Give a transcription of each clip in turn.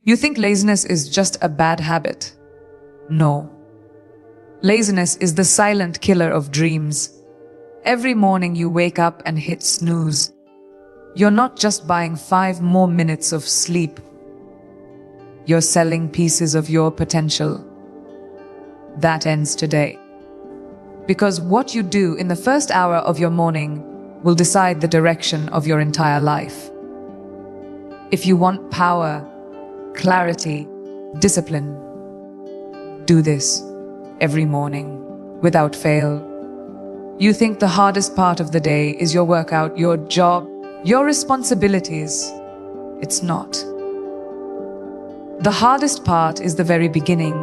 You think laziness is just a bad habit? No. Laziness is the silent killer of dreams. Every morning you wake up and hit snooze. You're not just buying 5 more minutes of sleep. You're selling pieces of your potential. That ends today. Because what you do in the first hour of your morning will decide the direction of your entire life. If you want power, clarity, discipline, do this every morning, without fail. You think the hardest part of the day is your workout, your job, your responsibilities. It's not. The hardest part is the very beginning.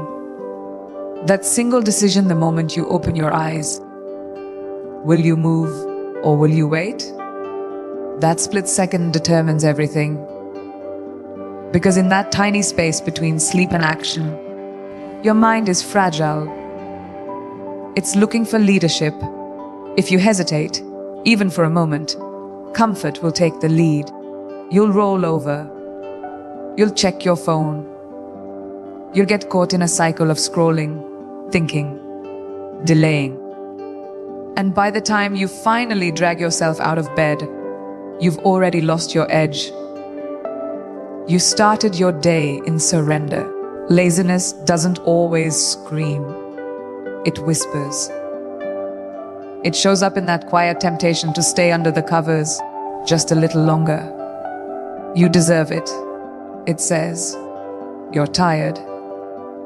That single decision the moment you open your eyes. Will you move or will you wait? That split second determines everything. Because in that tiny space between sleep and action, your mind is fragile. It's looking for leadership. If you hesitate, even for a moment, comfort will take the lead. You'll roll over. You'll check your phone. You'll get caught in a cycle of scrolling, thinking, delaying. And by the time you finally drag yourself out of bed, you've already lost your edge. You started your day in surrender. Laziness doesn't always scream. It whispers. It shows up in that quiet temptation to stay under the covers just a little longer. You deserve it, it says. You're tired.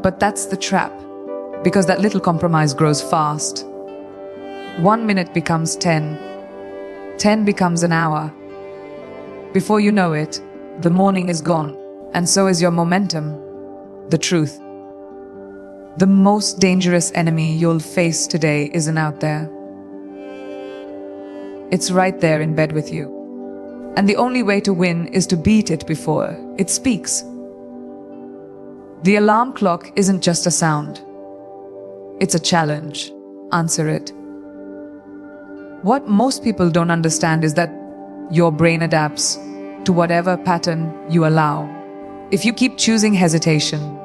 But that's the trap, because that little compromise grows fast. 1 minute becomes 10. 10 becomes an hour. Before you know it, the morning is gone, and so is your momentum, the truth. The most dangerous enemy you'll face today isn't out there. It's right there in bed with you. And the only way to win is to beat it before it speaks. The alarm clock isn't just a sound. It's a challenge. Answer it. What most people don't understand is that your brain adapts to whatever pattern you allow. If you keep choosing hesitation,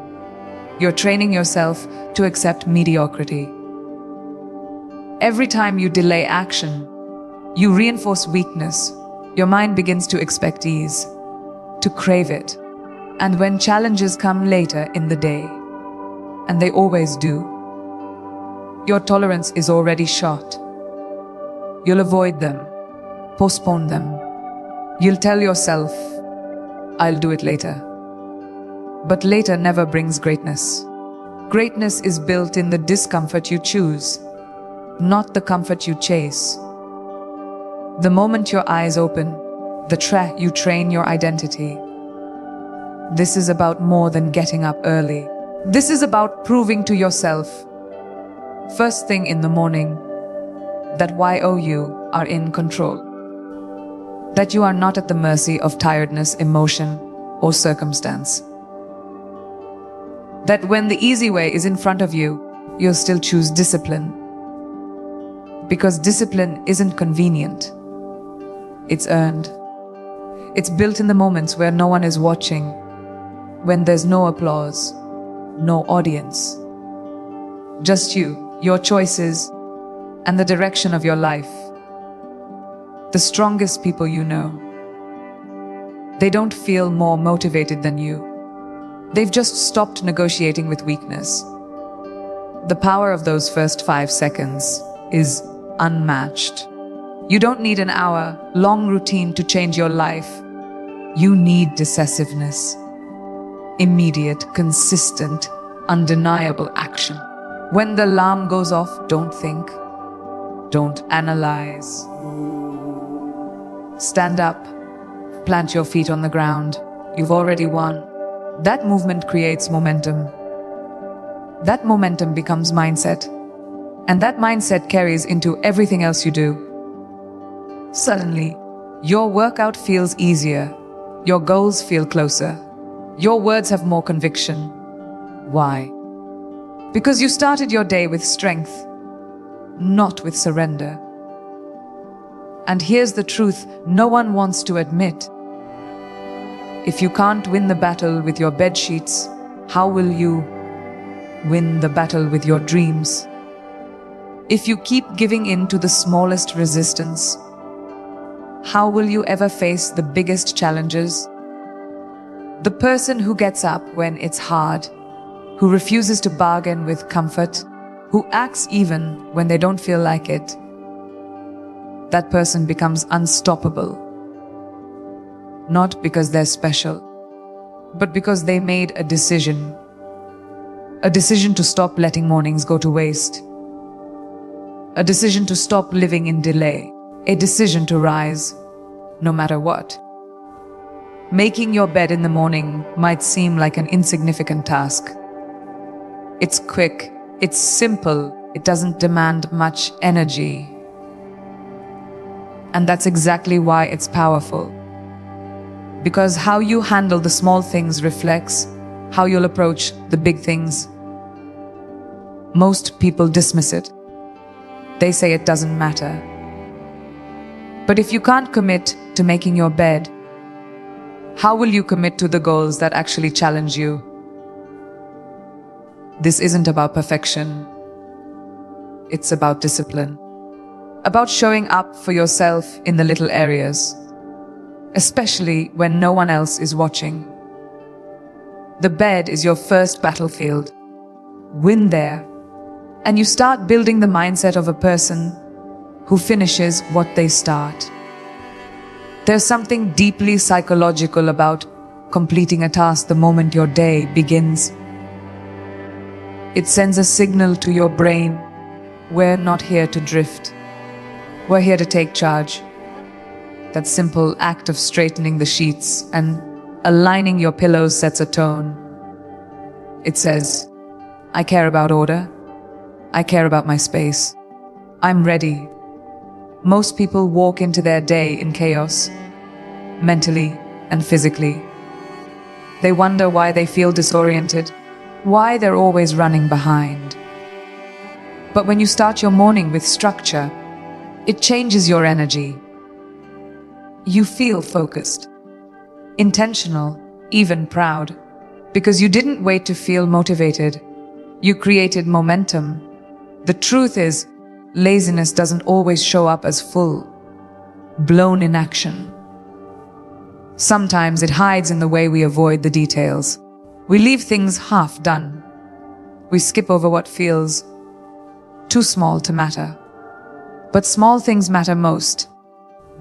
you're training yourself to accept mediocrity. Every time you delay action, you reinforce weakness. Your mind begins to expect ease, to crave it. And when challenges come later in the day, and they always do, your tolerance is already shot. You'll avoid them, postpone them. You'll tell yourself, I'll do it later. But later never brings greatness. Greatness is built in the discomfort you choose, not the comfort you chase. The moment your eyes open, you train your identity. This is about more than getting up early. This is about proving to yourself, first thing in the morning, that you are in control. That you are not at the mercy of tiredness, emotion, or circumstance. That when the easy way is in front of you, you'll still choose discipline. Because discipline isn't convenient. It's earned. It's built in the moments where no one is watching, when there's no applause, no audience. Just you, your choices, and the direction of your life. The strongest people you know. They don't feel more motivated than you. They've just stopped negotiating with weakness. The power of those first 5 seconds is unmatched. You don't need an hour-long routine to change your life. You need decisiveness. Immediate, consistent, undeniable action. When the alarm goes off, don't think. Don't analyze. Stand up. Plant your feet on the ground. You've already won. That movement creates momentum. That momentum becomes mindset. And that mindset carries into everything else you do. Suddenly, your workout feels easier. Your goals feel closer. Your words have more conviction. Why? Because you started your day with strength, not with surrender. And here's the truth no one wants to admit. If you can't win the battle with your bed sheets, how will you win the battle with your dreams? If you keep giving in to the smallest resistance, how will you ever face the biggest challenges? The person who gets up when it's hard, who refuses to bargain with comfort, who acts even when they don't feel like it, that person becomes unstoppable. Not because they're special, but because they made a decision. A decision to stop letting mornings go to waste. A decision to stop living in delay. A decision to rise, no matter what. Making your bed in the morning might seem like an insignificant task. It's quick, it's simple, it doesn't demand much energy. And that's exactly why it's powerful. Because how you handle the small things reflects how you'll approach the big things. Most people dismiss it. They say it doesn't matter. But if you can't commit to making your bed, how will you commit to the goals that actually challenge you? This isn't about perfection. It's about discipline. About showing up for yourself in the little areas, especially when no one else is watching. The bed is your first battlefield. Win there, and you start building the mindset of a person who finishes what they start. There's something deeply psychological about completing a task the moment your day begins. It sends a signal to your brain, we're not here to drift. We're here to take charge. That simple act of straightening the sheets and aligning your pillows sets a tone. It says, I care about order. I care about my space. I'm ready. Most people walk into their day in chaos, mentally and physically. They wonder why they feel disoriented, why they're always running behind. But when you start your morning with structure, it changes your energy. You feel focused, intentional, even proud, because you didn't wait to feel motivated. You created momentum. The truth is, laziness doesn't always show up as full-blown inaction. Sometimes it hides in the way we avoid the details. We leave things half done. We skip over what feels too small to matter. But small things matter most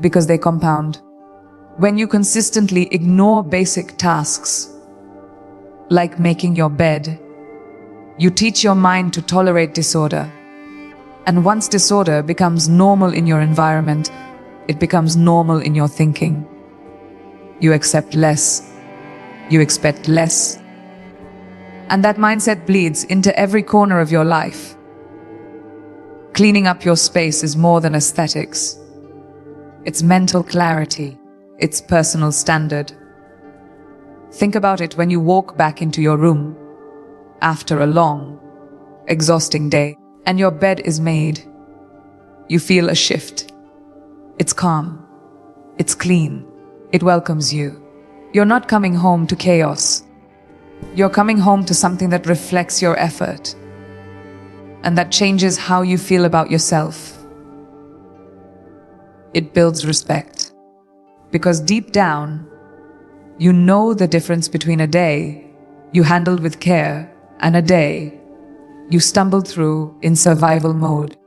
because they compound. When you consistently ignore basic tasks, like making your bed, you teach your mind to tolerate disorder. And once disorder becomes normal in your environment, it becomes normal in your thinking. You accept less. You expect less. And that mindset bleeds into every corner of your life. Cleaning up your space is more than aesthetics. It's mental clarity. It's personal standard. Think about it when you walk back into your room after a long, exhausting day and your bed is made. You feel a shift. It's calm. It's clean. It welcomes you. You're not coming home to chaos. You're coming home to something that reflects your effort and that changes how you feel about yourself. It builds respect because deep down, you know the difference between a day you handled with care and a day you stumbled through in survival mode.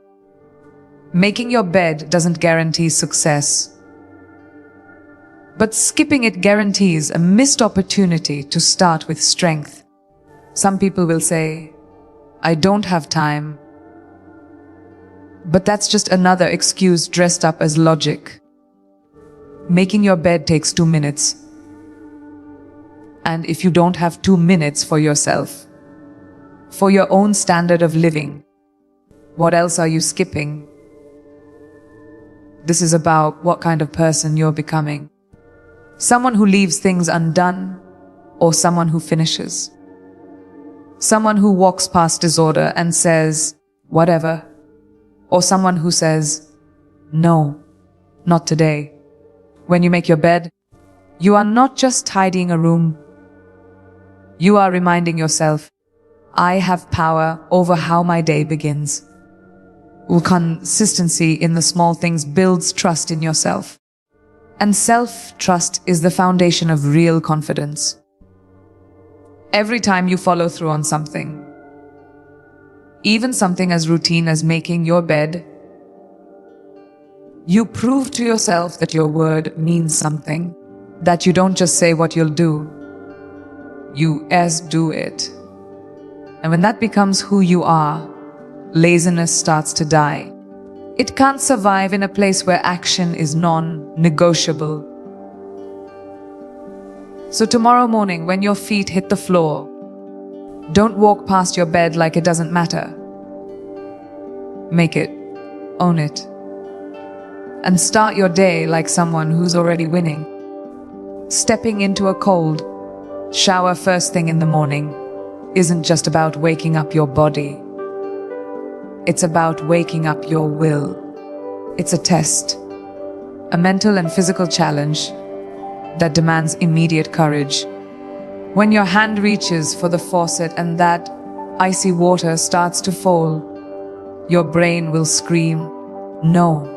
Making your bed doesn't guarantee success, but skipping it guarantees a missed opportunity to start with strength. Some people will say, I don't have time. But that's just another excuse dressed up as logic. Making your bed takes 2 minutes. And if you don't have 2 minutes for yourself, for your own standard of living, what else are you skipping? This is about what kind of person you're becoming. Someone who leaves things undone, or someone who finishes. Someone who walks past disorder and says, whatever. Or someone who says, no, not today. When you make your bed, You are not just tidying a room. You are reminding yourself, I have power over how my day begins. Consistency in the small things builds trust in yourself. And self-trust is the foundation of real confidence. Every time you follow through on something, even something as routine as making your bed, you prove to yourself that your word means something, that you don't just say what you'll do, you do it. And when that becomes who you are, laziness starts to die. It can't survive in a place where action is non-negotiable. So tomorrow morning, when your feet hit the floor, don't walk past your bed like it doesn't matter. Make it, own it, and start your day like someone who's already winning. Stepping into a cold shower first thing in the morning isn't just about waking up your body. It's about waking up your will. It's a test, a mental and physical challenge that demands immediate courage. When your hand reaches for the faucet and that icy water starts to fall, your brain will scream, no.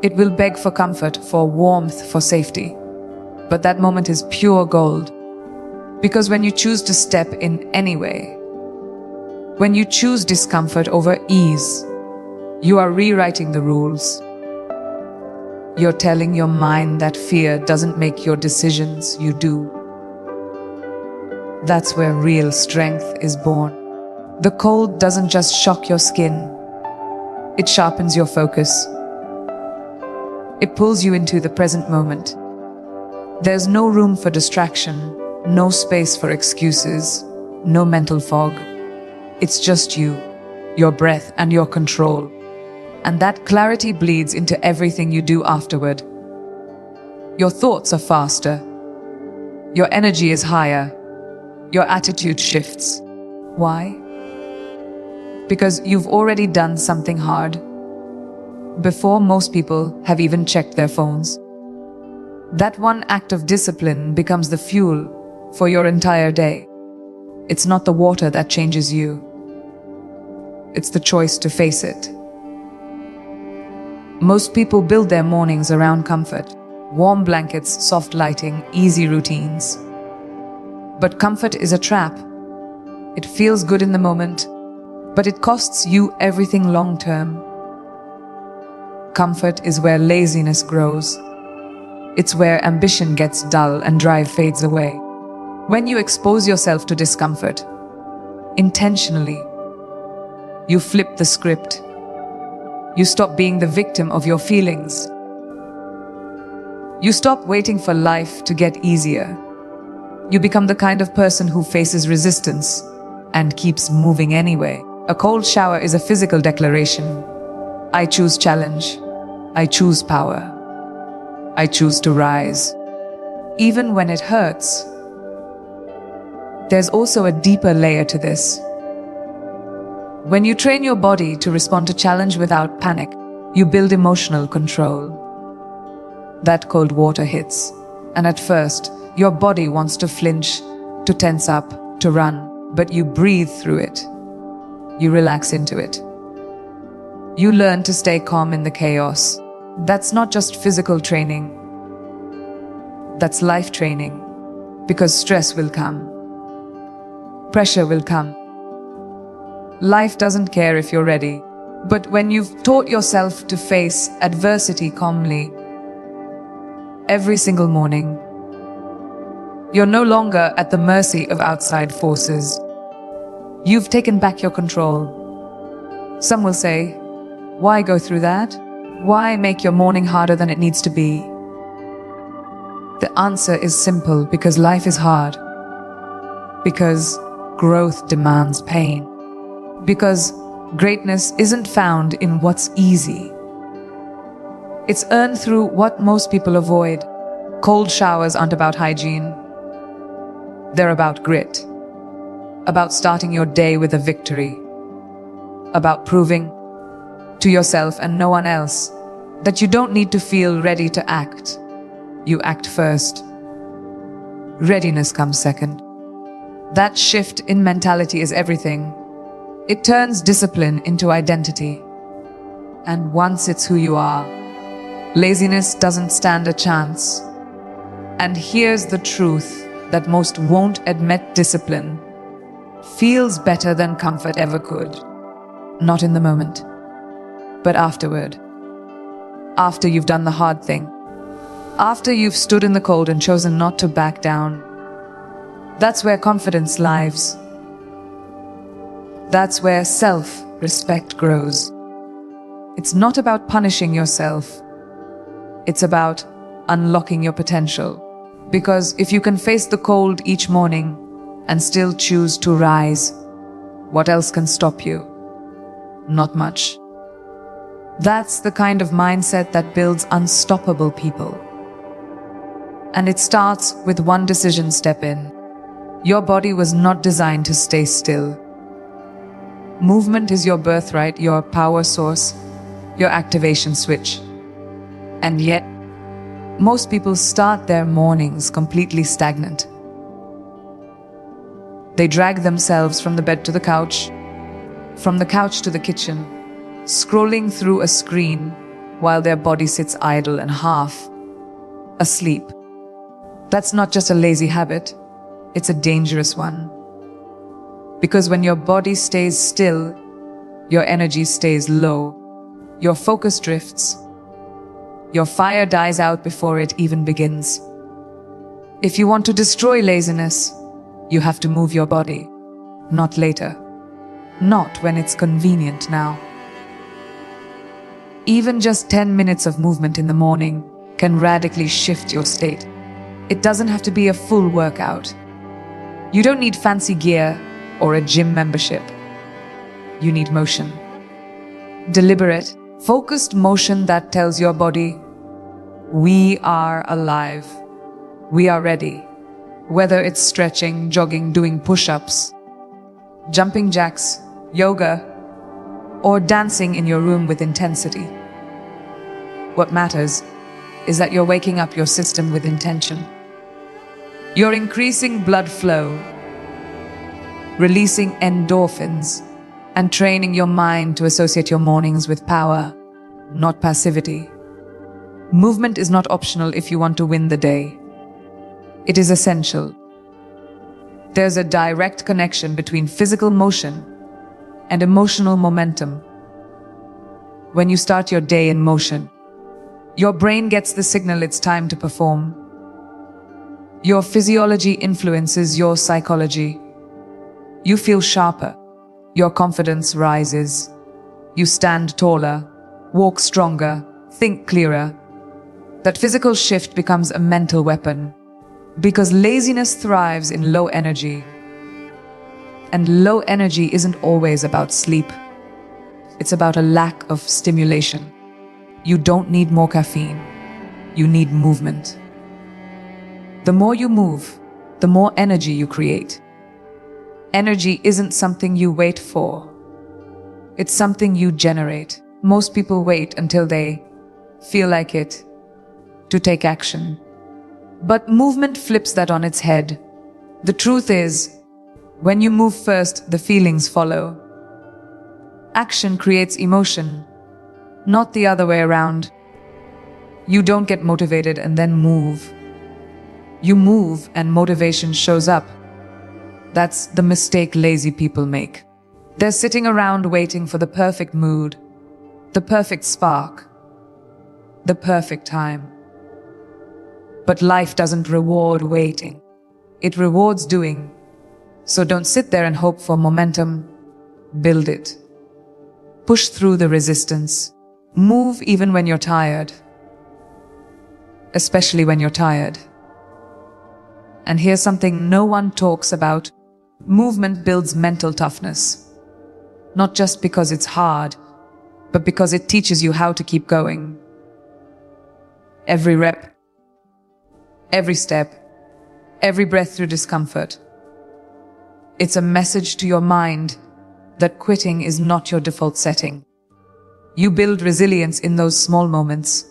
It will beg for comfort, for warmth, for safety. But that moment is pure gold. Because when you choose to step in anyway, when you choose discomfort over ease, you are rewriting the rules. You're telling your mind that fear doesn't make your decisions, you do. That's where real strength is born. The cold doesn't just shock your skin, it sharpens your focus. It pulls you into the present moment. There's no room for distraction, no space for excuses, no mental fog. It's just you, your breath, and your control. And that clarity bleeds into everything you do afterward. Your thoughts are faster. Your energy is higher. Your attitude shifts. Why? Because you've already done something hard before most people have even checked their phones. That one act of discipline becomes the fuel for your entire day. It's not the water that changes you. It's the choice to face it. Most people build their mornings around comfort. Warm blankets, soft lighting, easy routines. But comfort is a trap. It feels good in the moment, but it costs you everything long-term. Comfort is where laziness grows. It's where ambition gets dull and drive fades away. When you expose yourself to discomfort, intentionally, you flip the script. You stop being the victim of your feelings. You stop waiting for life to get easier. You become the kind of person who faces resistance and keeps moving anyway. A cold shower is a physical declaration. I choose challenge. I choose power. I choose to rise. Even when it hurts. There's also a deeper layer to this. When you train your body to respond to challenge without panic, you build emotional control. That cold water hits, and at first, your body wants to flinch, to tense up, to run, but you breathe through it. You relax into it. You learn to stay calm in the chaos. That's not just physical training. That's life training, because stress will come. Pressure will come. Life doesn't care if you're ready. But when you've taught yourself to face adversity calmly, every single morning, you're no longer at the mercy of outside forces. You've taken back your control. Some will say, why go through that? Why make your morning harder than it needs to be? The answer is simple: because life is hard. Because growth demands pain. Because greatness isn't found in what's easy. It's earned through what most people avoid. Cold showers aren't about hygiene. They're about grit. About starting your day with a victory. About proving to yourself and no one else that you don't need to feel ready to act. You act first. Readiness comes second. That shift in mentality is everything. It turns discipline into identity. And once it's who you are, laziness doesn't stand a chance. And here's the truth that most won't admit: discipline feels better than comfort ever could. Not in the moment, but afterward. After you've done the hard thing. After you've stood in the cold and chosen not to back down. That's where confidence lives. That's where self-respect grows. It's not about punishing yourself. It's about unlocking your potential. Because if you can face the cold each morning and still choose to rise, what else can stop you? Not much. That's the kind of mindset that builds unstoppable people. And it starts with one decision: step in. Your body was not designed to stay still. Movement is your birthright, your power source, your activation switch. And yet, most people start their mornings completely stagnant. They drag themselves from the bed to the couch, from the couch to the kitchen, scrolling through a screen while their body sits idle and half asleep. That's not just a lazy habit, it's a dangerous one. Because when your body stays still, your energy stays low, your focus drifts, your fire dies out before it even begins. If you want to destroy laziness, you have to move your body, not later, not when it's convenient now. Even just 10 minutes of movement in the morning can radically shift your state. It doesn't have to be a full workout. You don't need fancy gear or a gym membership. You need motion. Deliberate, focused motion that tells your body, we are alive. We are ready. Whether it's stretching, jogging, doing push-ups, jumping jacks, yoga, or dancing in your room with intensity. What matters is that you're waking up your system with intention. You're increasing blood flow, releasing endorphins, and training your mind to associate your mornings with power, not passivity. Movement is not optional if you want to win the day. It is essential. There's a direct connection between physical motion and emotional momentum. When you start your day in motion, your brain gets the signal it's time to perform. Your physiology influences your psychology. You feel sharper. Your confidence rises. You stand taller, walk stronger, think clearer. That physical shift becomes a mental weapon. Because laziness thrives in low energy. And low energy isn't always about sleep. It's about a lack of stimulation. You don't need more caffeine. You need movement. The more you move, the more energy you create. Energy isn't something you wait for. It's something you generate. Most people wait until they feel like it to take action. But movement flips that on its head. The truth is, when you move first, the feelings follow. Action creates emotion, not the other way around. You don't get motivated and then move. You move and motivation shows up. That's the mistake lazy people make. They're sitting around waiting for the perfect mood, the perfect spark, the perfect time. But life doesn't reward waiting. It rewards doing. So don't sit there and hope for momentum. Build it. Push through the resistance. Move even when you're tired. Especially when you're tired. And here's something no one talks about. Movement builds mental toughness. Not just because it's hard, but because it teaches you how to keep going. Every rep, every step, every breath through discomfort. It's a message to your mind that quitting is not your default setting. You build resilience in those small moments.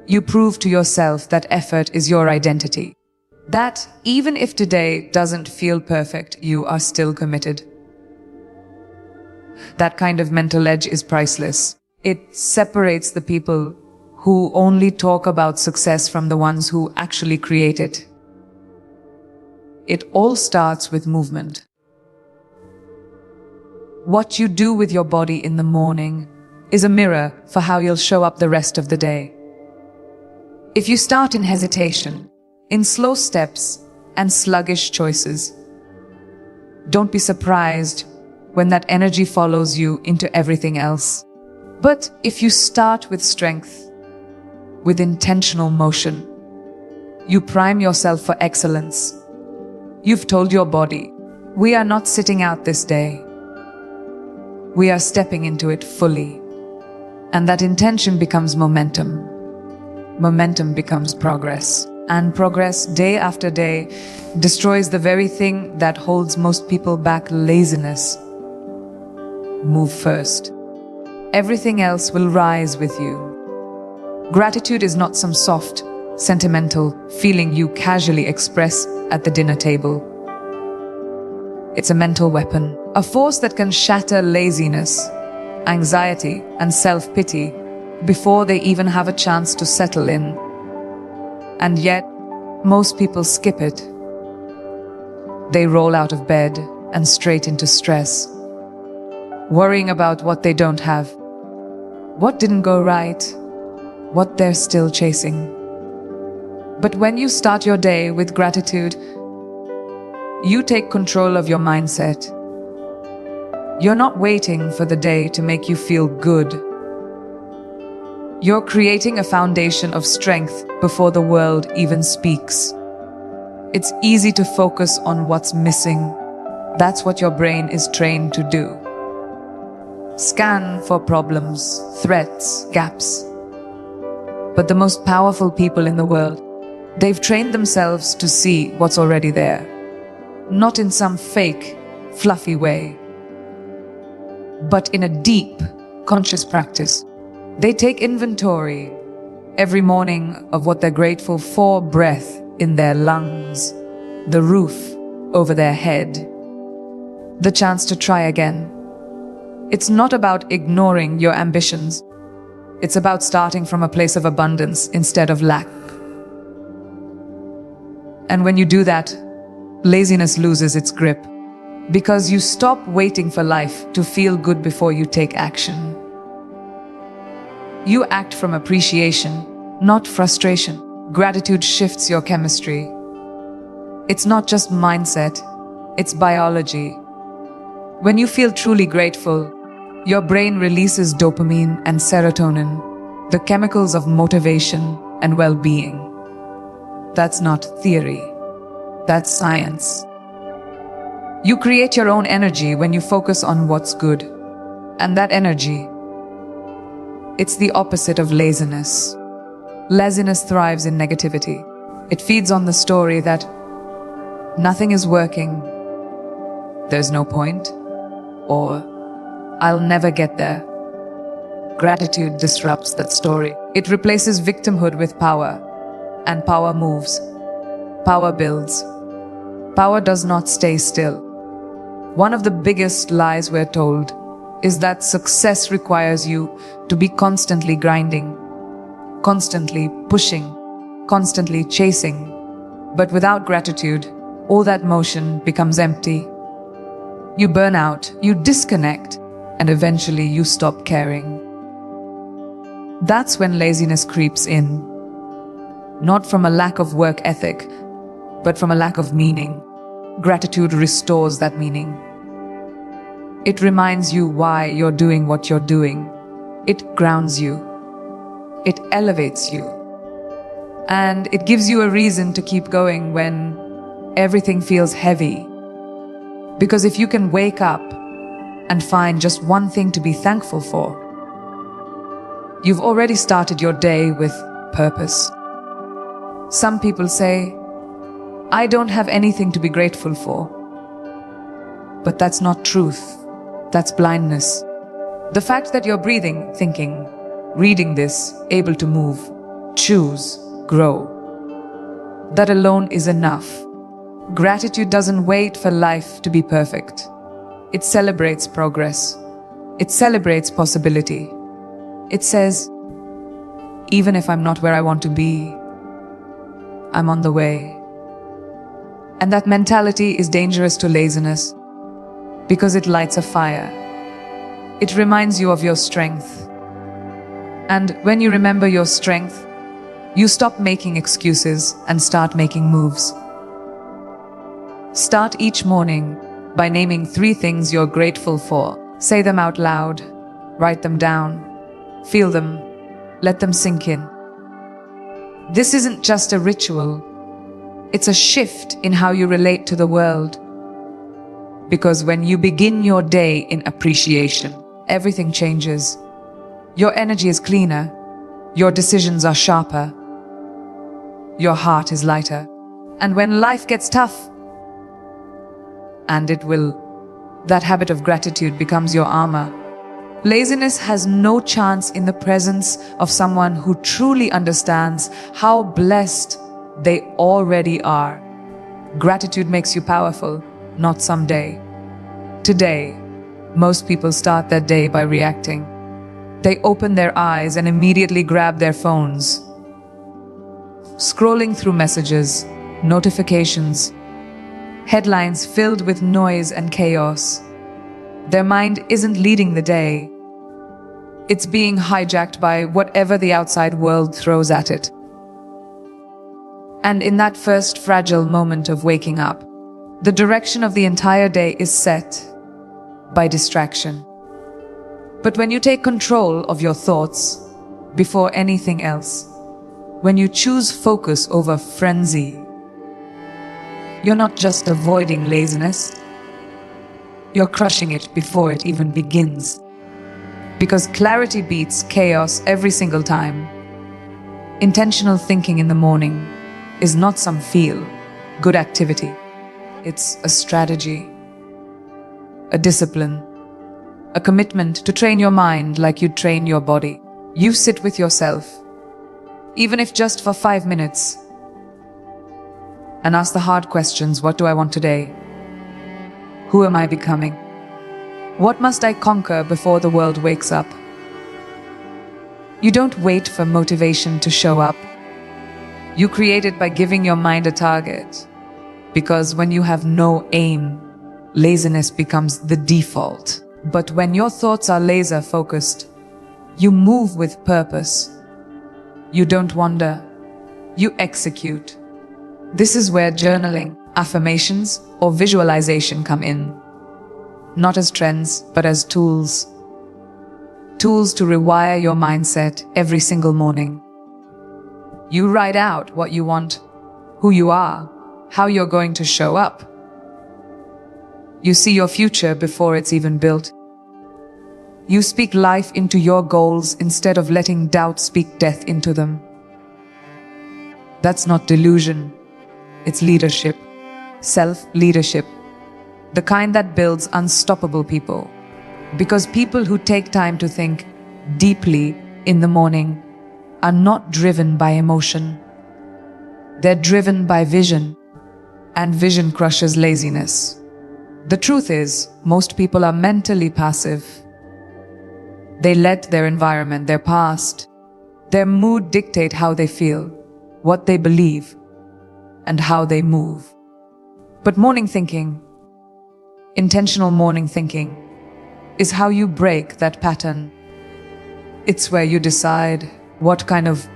You prove to yourself that effort is your identity. That even if today doesn't feel perfect, you are still committed. That kind of mental edge is priceless. It separates the people who only talk about success from the ones who actually create it. It all starts with movement. What you do with your body in the morning is a mirror for how you'll show up the rest of the day. If you start in hesitation, in slow steps and sluggish choices, don't be surprised when that energy follows you into everything else. But if you start with strength, with intentional motion, you prime yourself for excellence. You've told your body, we are not sitting out this day. We are stepping into it fully. And that intention becomes momentum. Momentum becomes progress. And progress, day after day, destroys the very thing that holds most people back: laziness. Move first. Everything else will rise with you. Gratitude is not some soft, sentimental feeling you casually express at the dinner table. It's a mental weapon, a force that can shatter laziness, anxiety, and self-pity before they even have a chance to settle in. And yet, most people skip it. They roll out of bed and straight into stress, worrying about what they don't have, what didn't go right, what they're still chasing. But when you start your day with gratitude, you take control of your mindset. You're not waiting for the day to make you feel good. You're creating a foundation of strength before the world even speaks. It's easy to focus on what's missing. That's what your brain is trained to do. Scan for problems, threats, gaps. But the most powerful people in the world, they've trained themselves to see what's already there. Not in some fake, fluffy way, but in a deep, conscious practice. They take inventory every morning of what they're grateful for: breath in their lungs, the roof over their head, the chance to try again. It's not about ignoring your ambitions. It's about starting from a place of abundance instead of lack. And when you do that, laziness loses its grip, because you stop waiting for life to feel good before you take action. You act from appreciation, not frustration. Gratitude shifts your chemistry. It's not just mindset, it's biology. When you feel truly grateful, your brain releases dopamine and serotonin, the chemicals of motivation and well-being. That's not theory. That's science. You create your own energy when you focus on what's good. And that energy, it's the opposite of laziness. Laziness thrives in negativity. It feeds on the story that nothing is working, there's no point, or I'll never get there. Gratitude disrupts that story. It replaces victimhood with power, and power moves. Power builds. Power does not stay still. One of the biggest lies we're told is that success requires you to be constantly grinding, constantly pushing, constantly chasing. But without gratitude, all that motion becomes empty. You burn out, you disconnect, and eventually you stop caring. That's when laziness creeps in. Not from a lack of work ethic, but from a lack of meaning. Gratitude restores that meaning. It reminds you why you're doing what you're doing. It grounds you. It elevates you. And it gives you a reason to keep going when everything feels heavy. Because if you can wake up and find just one thing to be thankful for, you've already started your day with purpose. Some people say, I don't have anything to be grateful for. But that's not truth. That's blindness. The fact that you're breathing, thinking, reading this, able to move, choose, grow. That alone is enough. Gratitude doesn't wait for life to be perfect. It celebrates progress. It celebrates possibility. It says, even if I'm not where I want to be, I'm on the way. And that mentality is dangerous to laziness because it lights a fire. It reminds you of your strength. And when you remember your strength, you stop making excuses and start making moves. Start each morning by naming 3 things you're grateful for. Say them out loud, write them down, feel them, let them sink in. This isn't just a ritual, it's a shift in how you relate to the world. Because when you begin your day in appreciation, everything changes. Your energy is cleaner, your decisions are sharper, your heart is lighter. And when life gets tough, and it will, that habit of gratitude becomes your armor. Laziness has no chance in the presence of someone who truly understands how blessed they already are. Gratitude makes you powerful, not someday. Today, most people start their day by reacting. They open their eyes and immediately grab their phones, scrolling through messages, notifications, headlines filled with noise and chaos. Their mind isn't leading the day. It's being hijacked by whatever the outside world throws at it. And in that first fragile moment of waking up, the direction of the entire day is set by distraction. But when you take control of your thoughts before anything else, when you choose focus over frenzy, you're not just avoiding laziness, you're crushing it before it even begins. Because clarity beats chaos every single time. Intentional thinking in the morning is not some feel-good activity. It's a strategy, a discipline, a commitment to train your mind like you train your body. You sit with yourself, even if just for 5 minutes, and ask the hard questions. What do I want today? Who am I becoming? What must I conquer before the world wakes up? You don't wait for motivation to show up. You create it by giving your mind a target. Because when you have no aim, laziness becomes the default. But when your thoughts are laser focused, you move with purpose. You don't wander, you execute. This is where journaling, affirmations, or visualization come in. Not as trends, but as tools. Tools to rewire your mindset every single morning. You write out what you want, who you are, how you're going to show up. You see your future before it's even built. You speak life into your goals instead of letting doubt speak death into them. That's not delusion. It's leadership. Self-leadership. The kind that builds unstoppable people. Because people who take time to think deeply in the morning are not driven by emotion. They're driven by vision. And vision crushes laziness. The truth is, most people are mentally passive. They let their environment, their past, their mood dictate how they feel, what they believe, and how they move. But morning thinking, intentional morning thinking, is how you break that pattern. It's where you decide what kind of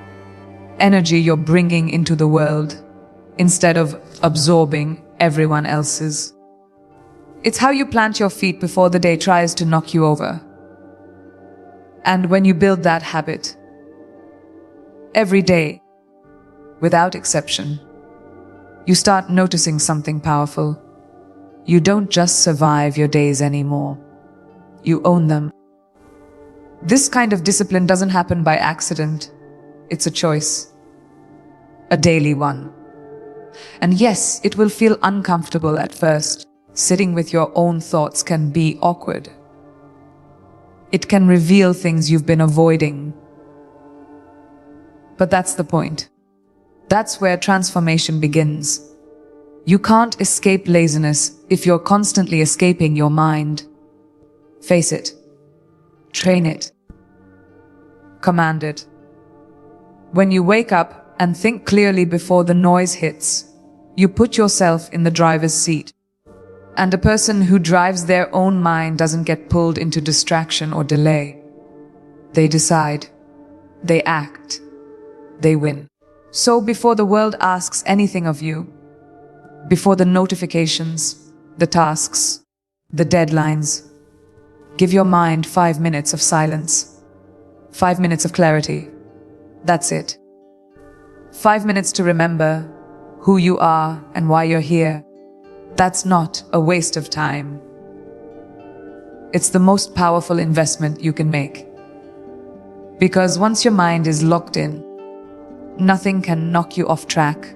energy you're bringing into the world instead of absorbing everyone else's. It's how you plant your feet before the day tries to knock you over. And when you build that habit, every day, without exception, you start noticing something powerful. You don't just survive your days anymore. You own them. This kind of discipline doesn't happen by accident. It's a choice. A daily one. And yes, it will feel uncomfortable at first. Sitting with your own thoughts can be awkward. It can reveal things you've been avoiding. But that's the point. That's where transformation begins. You can't escape laziness if you're constantly escaping your mind. Face it. Train it. Command it. When you wake up and think clearly before the noise hits, you put yourself in the driver's seat. And a person who drives their own mind doesn't get pulled into distraction or delay. They decide. They act. They win. So before the world asks anything of you, before the notifications, the tasks, the deadlines, give your mind 5 minutes of silence. 5 minutes of clarity. That's it. 5 minutes to remember who you are and why you're here. That's not a waste of time. It's the most powerful investment you can make. Because once your mind is locked in, nothing can knock you off track.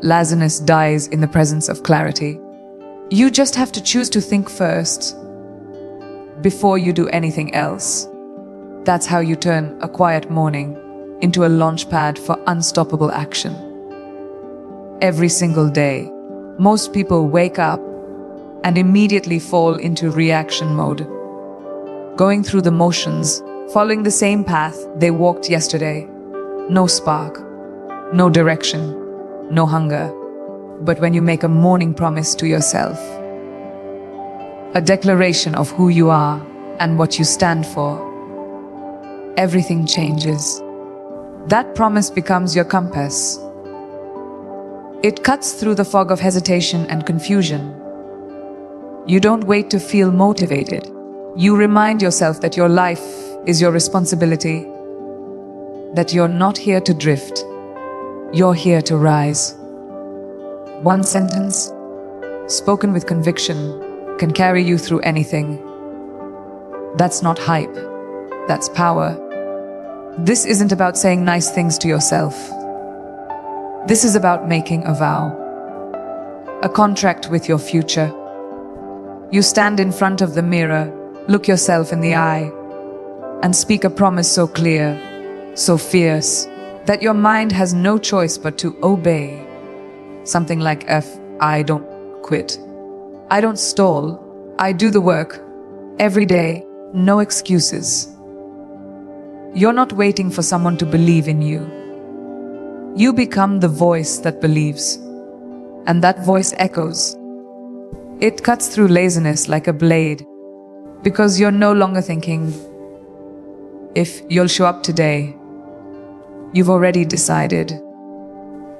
Laziness dies in the presence of clarity. You just have to choose to think first, before you do anything else. That's how you turn a quiet morning into a launch pad for unstoppable action. Every single day, most people wake up and immediately fall into reaction mode, going through the motions, following the same path they walked yesterday. No spark, no direction, no hunger. But when you make a morning promise to yourself, a declaration of who you are and what you stand for, everything changes. That promise becomes your compass. It cuts through the fog of hesitation and confusion. You don't wait to feel motivated. You remind yourself that your life is your responsibility, that you're not here to drift. You're here to rise. One sentence, spoken with conviction, can carry you through anything. That's not hype. That's power. This isn't about saying nice things to yourself. This is about making a vow, a contract with your future. You stand in front of the mirror, look yourself in the eye, and speak a promise so clear, so fierce, that your mind has no choice but to obey. Something like I don't quit. I don't stall. I do the work. Every day, no excuses. You're not waiting for someone to believe in you. You become the voice that believes. And that voice echoes. It cuts through laziness like a blade, because you're no longer thinking, if you'll show up today. You've already decided.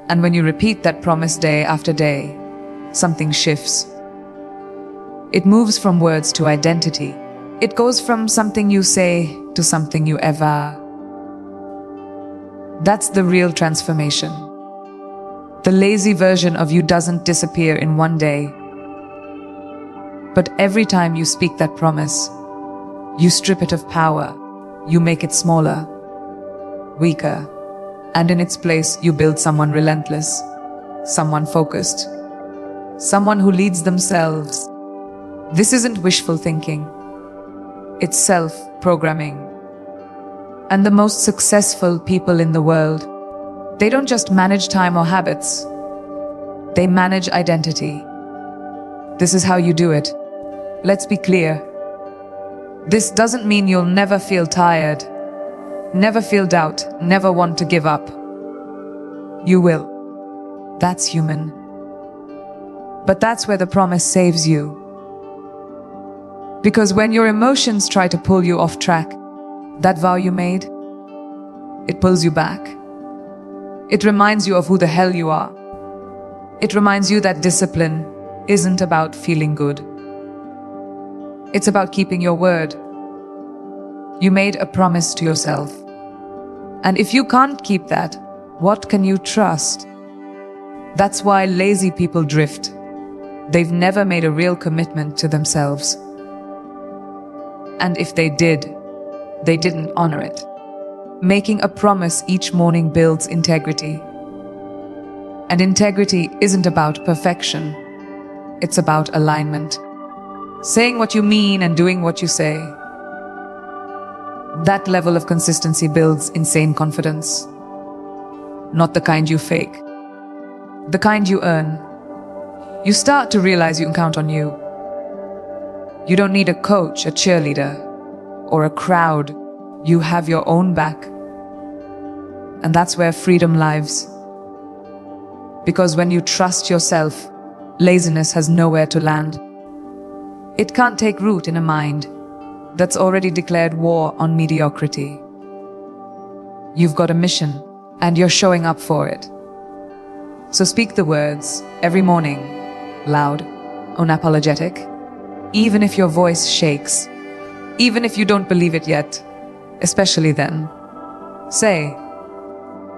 And when you repeat that promise day after day, something shifts. It moves from words to identity. It goes from something you say to something you ever. That's the real transformation. The lazy version of you doesn't disappear in one day. But every time you speak that promise, you strip it of power. You make it smaller, weaker, and in its place you build someone relentless, someone focused, someone who leads themselves. This isn't wishful thinking. It's self-programming. And the most successful people in the world, they don't just manage time or habits. They manage identity. This is how you do it. Let's be clear. This doesn't mean you'll never feel tired, never feel doubt, never want to give up. You will. That's human. But that's where the promise saves you. Because when your emotions try to pull you off track, that vow you made, it pulls you back. It reminds you of who the hell you are. It reminds you that discipline isn't about feeling good. It's about keeping your word. You made a promise to yourself. And if you can't keep that, what can you trust? That's why lazy people drift. They've never made a real commitment to themselves. And if they did, they didn't honor it. Making a promise each morning builds integrity. And integrity isn't about perfection. It's about alignment. Saying what you mean and doing what you say. That level of consistency builds insane confidence. not the kind you fake, the kind you earn. You start to realize you can count on you. You don't need a coach, a cheerleader, or a crowd. You have your own back. And that's where freedom lives. Because when you trust yourself, laziness has nowhere to land. It can't take root in a mind that's already declared war on mediocrity. You've got a mission, and you're showing up for it. So speak the words every morning, loud, unapologetic, even if your voice shakes, even if you don't believe it yet, especially then. Say,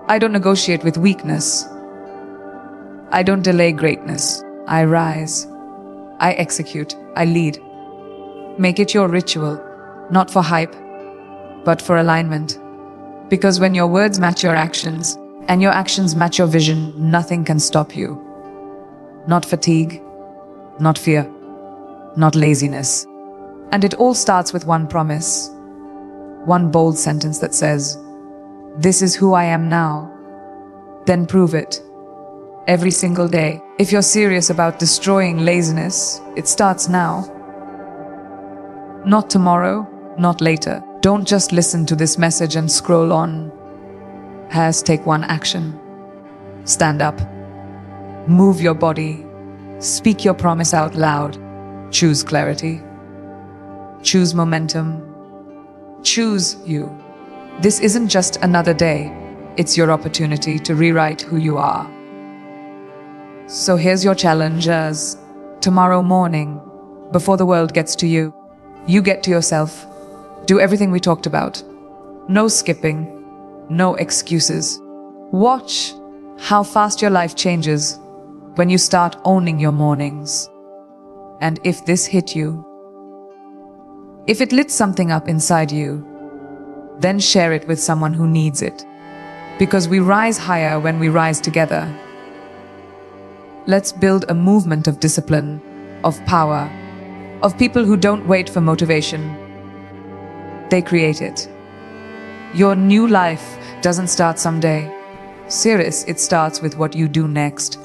I don't negotiate with weakness. I don't delay greatness. I rise. I execute. I lead. Make it your ritual, not for hype, but for alignment. Because when your words match your actions, and your actions match your vision, nothing can stop you. Not fatigue, not fear, not laziness. And it all starts with one promise, one bold sentence that says, "This is who I am now." Then prove it. Every single day. If you're serious about destroying laziness, it starts now. Not tomorrow, not later. Don't just listen to this message and scroll on. Take one action. Stand up. Move your body. Speak your promise out loud. Choose clarity. Choose momentum. Choose you. This isn't just another day. It's your opportunity to rewrite who you are. So here's your challenge as tomorrow morning, before the world gets to you, you get to yourself. Do everything we talked about. No skipping, no excuses. Watch how fast your life changes when you start owning your mornings. And if this hit you, if it lit something up inside you, then share it with someone who needs it. Because we rise higher when we rise together. Let's build a movement of discipline, of power, of people who don't wait for motivation. They create it. Your new life doesn't start someday. Serious, it starts with what you do next.